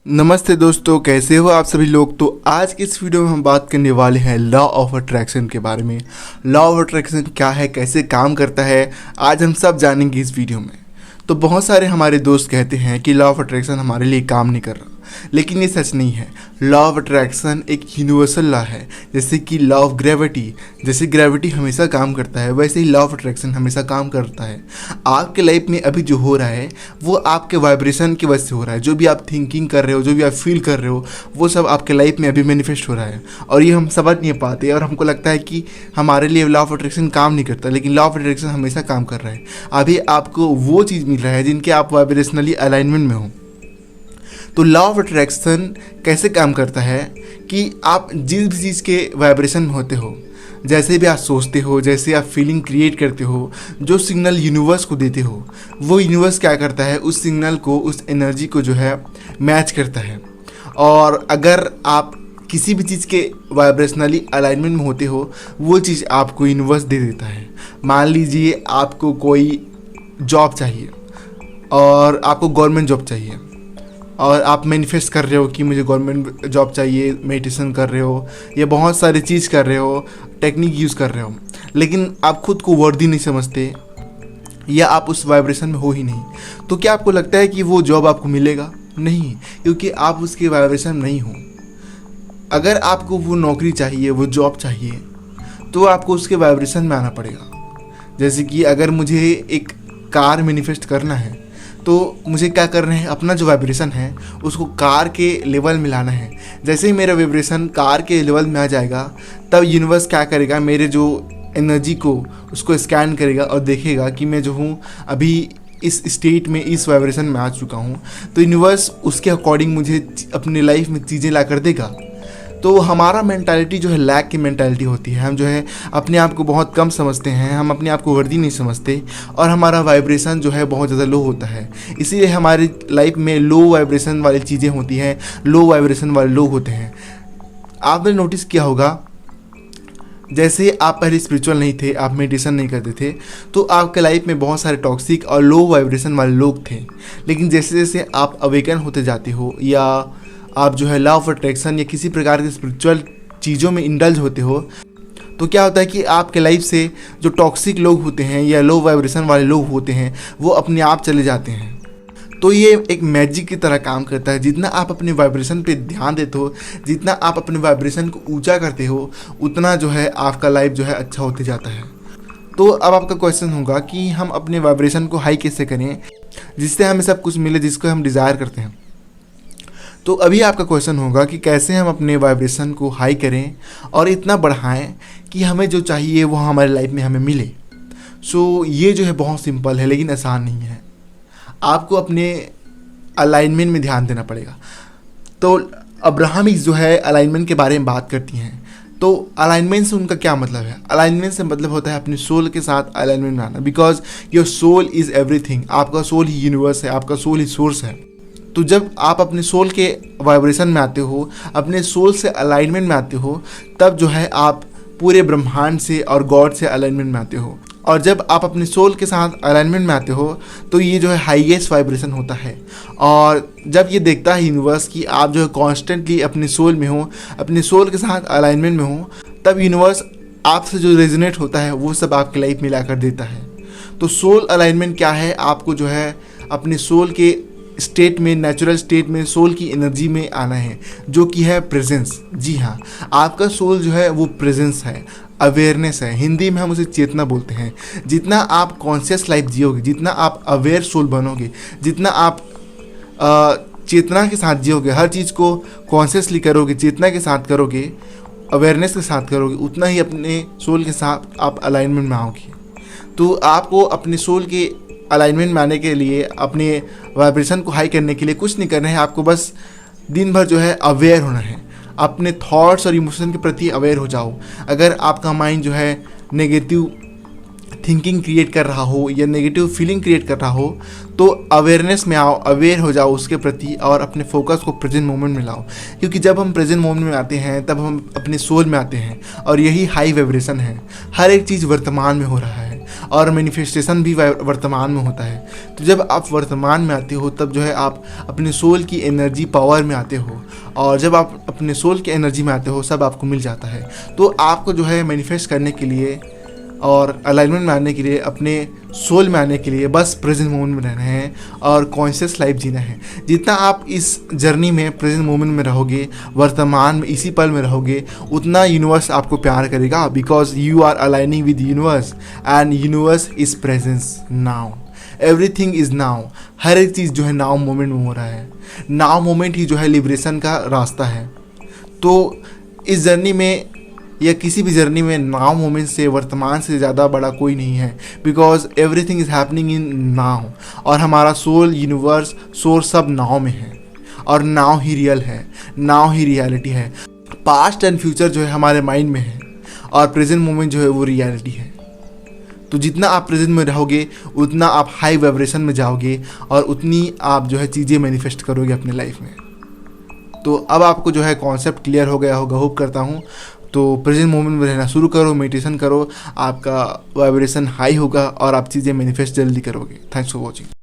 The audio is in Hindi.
नमस्ते दोस्तों, कैसे हो आप सभी लोग। तो आज की इस वीडियो में हम बात करने वाले हैं लॉ ऑफ अट्रैक्शन के बारे में। लॉ ऑफ अट्रैक्शन क्या है, कैसे काम करता है, आज हम सब जानेंगे इस वीडियो में। तो बहुत सारे हमारे दोस्त कहते हैं कि लॉ ऑफ अट्रैक्शन हमारे लिए काम नहीं कर रहा, लेकिन ये सच नहीं है। लॉ ऑफ अट्रैक्शन एक यूनिवर्सल लॉ है, जैसे कि लॉ ऑफ ग्रेविटी। जैसे ग्रेविटी हमेशा काम करता है, वैसे ही लॉ ऑफ अट्रैक्शन हमेशा काम करता है। आपके लाइफ में अभी जो हो रहा है वो आपके वाइब्रेशन की वजह से हो रहा है। जो भी आप थिंकिंग कर रहे हो, जो भी आप फील कर रहे हो, वो सब आपके लाइफ में अभी मैनिफेस्ट हो रहा है। और ये हम समझ नहीं पाते और हमको लगता है कि हमारे लिए लॉ ऑफ अट्रैक्शन काम नहीं करता, लेकिन लॉ ऑफ अट्रैक्शन हमेशा काम कर रहा है। अभी आपको वो चीज़ मिल रहा है जिनके आप वाइब्रेशनली अलाइनमेंट में हो। तो लॉ ऑफ अट्रैक्शन कैसे काम करता है कि आप जिस भी चीज़ के वाइब्रेशन में होते हो, जैसे भी आप सोचते हो, जैसे आप फीलिंग क्रिएट करते हो, जो सिग्नल यूनिवर्स को देते हो, वो यूनिवर्स क्या करता है, उस सिग्नल को, उस एनर्जी को जो है मैच करता है। और अगर आप किसी भी चीज़ के वाइब्रेशनली अलाइनमेंट में होते हो, वो चीज़ आपको यूनिवर्स दे देता है। मान लीजिए आपको कोई जॉब चाहिए और आपको गवर्नमेंट जॉब चाहिए, और आप मैनिफेस्ट कर रहे हो कि मुझे गवर्नमेंट जॉब चाहिए, मेडिटेशन कर रहे हो या बहुत सारी चीज़ कर रहे हो, टेक्निक यूज़ कर रहे हो, लेकिन आप खुद को वर्दी नहीं समझते या आप उस वाइब्रेशन में हो ही नहीं। तो क्या आपको लगता है कि वो जॉब आपको मिलेगा? नहीं, क्योंकि आप उसके वाइब्रेशन में नहीं हो। अगर आपको वो नौकरी चाहिए, वो जॉब चाहिए, तो आपको उसके वाइब्रेशन में आना पड़ेगा। जैसे कि अगर मुझे एक कार मैनिफेस्ट करना है, तो मुझे क्या करना है, अपना जो वाइब्रेशन है उसको कार के लेवल में लाना है। जैसे ही मेरा वाइब्रेशन कार के लेवल में आ जाएगा, तब यूनिवर्स क्या करेगा, मेरे जो एनर्जी को उसको स्कैन करेगा और देखेगा कि मैं जो हूँ अभी इस स्टेट में, इस वाइब्रेशन में आ चुका हूँ। तो यूनिवर्स उसके अकॉर्डिंग मुझे अपनी लाइफ में चीज़ें ला कर देगा। तो हमारा मेंटालिटी जो है लैक की मेंटालिटी होती है। हम जो है अपने आप को बहुत कम समझते हैं, हम अपने आप को वर्दी नहीं समझते, और हमारा वाइब्रेशन जो है बहुत ज़्यादा लो होता है। इसीलिए हमारी लाइफ में लो वाइब्रेशन वाली चीज़ें होती हैं, लो वाइब्रेशन वाले लोग होते हैं। आपने नोटिस किया होगा, जैसे आप पहले स्पिरिचुअल नहीं थे, आप मेडिटेशन नहीं करते थे, तो आपके लाइफ में बहुत सारे टॉक्सिक और लो वाइब्रेशन वाले लोग थे। लेकिन जैसे जैसे आप अवेकन होते जाते हो, या आप जो है लॉ ऑफ अट्रैक्शन या किसी प्रकार के स्पिरिचुअल चीज़ों में इंडल्ज होते हो, तो क्या होता है कि आपके लाइफ से जो टॉक्सिक लोग होते हैं या लो वाइब्रेशन वाले लोग होते हैं, वो अपने आप चले जाते हैं। तो ये एक मैजिक की तरह काम करता है। जितना आप अपने वाइब्रेशन पे ध्यान देते हो, जितना आप अपने वाइब्रेशन को ऊंचा करते हो, उतना जो है आपका लाइफ जो है अच्छा होते जाता है। तो अब आपका क्वेश्चन होगा कि हम अपने वाइब्रेशन को हाई कैसे करें, जिससे हमें सब कुछ मिले जिसको हम डिज़ायर करते हैं। तो अभी आपका क्वेश्चन होगा कि कैसे हम अपने वाइब्रेशन को हाई करें और इतना बढ़ाएं कि हमें जो चाहिए वो हमारे लाइफ में हमें मिले। सो ये जो है बहुत सिंपल है, लेकिन आसान नहीं है। आपको अपने अलाइनमेंट में ध्यान देना पड़ेगा। तो अब्राहमिक्स जो है अलाइनमेंट के बारे में बात करती हैं। तो अलाइनमेंट से उनका क्या मतलब है? अलाइनमेंट से मतलब होता है अपने सोल के साथ अलाइनमेंट में आना, because your soul is everything. आपका सोल ही यूनिवर्स है, आपका सोल ही सोर्स है। तो जब आप अपने सोल के वाइब्रेशन में आते हो, अपने सोल से अलाइनमेंट में आते हो, तब जो है आप पूरे ब्रह्मांड से और गॉड से अलाइनमेंट में आते हो। और जब आप अपने सोल के साथ अलाइनमेंट में आते हो, तो ये जो है हाईएस्ट वाइब्रेशन होता है। और जब ये देखता है यूनिवर्स कि आप जो है कॉन्स्टेंटली अपने सोल में हो, अपने सोल के साथ अलाइनमेंट में हो, तब यूनिवर्स आपसे जो रेजोनेट होता है वो सब आपकी लाइफ में ला कर देता है। तो सोल अलाइनमेंट क्या है? आपको जो है अपने सोल के स्टेट में, नेचुरल स्टेट में, सोल की एनर्जी में आना है, जो कि है प्रेजेंस। जी हाँ, आपका सोल जो है वो प्रेजेंस है, अवेयरनेस है। हिंदी में हम उसे चेतना बोलते हैं। जितना आप कॉन्शियस लाइफ जियोगे, जितना आप अवेयर सोल बनोगे, जितना आप चेतना के साथ जियोगे, हर चीज़ को कॉन्शियसली करोगे, चेतना के साथ करोगे, अवेयरनेस के साथ करोगे, उतना ही अपने सोल के साथ आप अलाइनमेंट में आओगे। तो आपको अपने सोल के अलाइनमेंट में आने के लिए, अपने वाइब्रेशन को हाई करने के लिए कुछ नहीं करना है। आपको बस दिन भर जो है अवेयर होना है। अपने थॉट्स और इमोशन के प्रति अवेयर हो जाओ। अगर आपका माइंड जो है नेगेटिव थिंकिंग क्रिएट कर रहा हो या नेगेटिव फीलिंग क्रिएट कर रहा हो, तो अवेयरनेस में आओ, अवेयर हो जाओ उसके प्रति, और अपने फोकस को प्रेजेंट मोमेंट में लाओ। क्योंकि जब हम प्रेजेंट मोमेंट में आते हैं, तब हम अपने सोल में आते हैं, और यही हाई वाइब्रेशन है। हर एक चीज़ वर्तमान में हो रहा है, और मैनिफेस्टेशन भी वर्तमान में होता है। तो जब आप वर्तमान में आते हो तब जो है आप अपने सोल की एनर्जी पावर में आते हो, और जब आप अपने सोल की एनर्जी में आते हो सब आपको मिल जाता है। तो आपको जो है मैनिफेस्ट करने के लिए और अलाइनमेंट में आने के लिए, अपने सोल में आने के लिए बस प्रेजेंट मोमेंट में रहना है और कॉन्शियस लाइफ जीना है। जितना आप इस जर्नी में प्रेजेंट मोमेंट में रहोगे, वर्तमान में इसी पल में रहोगे, उतना यूनिवर्स आपको प्यार करेगा, because you are aligning with universe and universe is presence now. Everything is now. हर एक चीज़ जो है नाउ मोमेंट में हो रहा है। नाउ मोमेंट ही जो है लिबरेशन का रास्ता है। तो इस जर्नी में या किसी भी जर्नी में नाउ मोमेंट से, वर्तमान से ज़्यादा बड़ा कोई नहीं है, because everything is happening in now. और हमारा सोल, यूनिवर्स, सोर्स सब नाउ में है, और नाउ ही रियल है, नाउ ही रियलिटी है। पास्ट एंड फ्यूचर जो है हमारे माइंड में है, और प्रेजेंट मोमेंट जो है वो रियलिटी है। तो जितना आप प्रेजेंट में रहोगे उतना आप हाई वाइब्रेशन में जाओगे, और उतनी आप जो है चीज़ें मैनिफेस्ट करोगे अपने लाइफ में। तो अब आपको जो है कॉन्सेप्ट क्लियर हो गया होगा, होप करता हूँ। तो प्रेजेंट मोमेंट में रहना शुरू करो, मेडिटेशन करो, आपका वाइब्रेशन हाई होगा और आप चीज़ें मैनिफेस्ट जल्दी करोगे। Thanks for watching.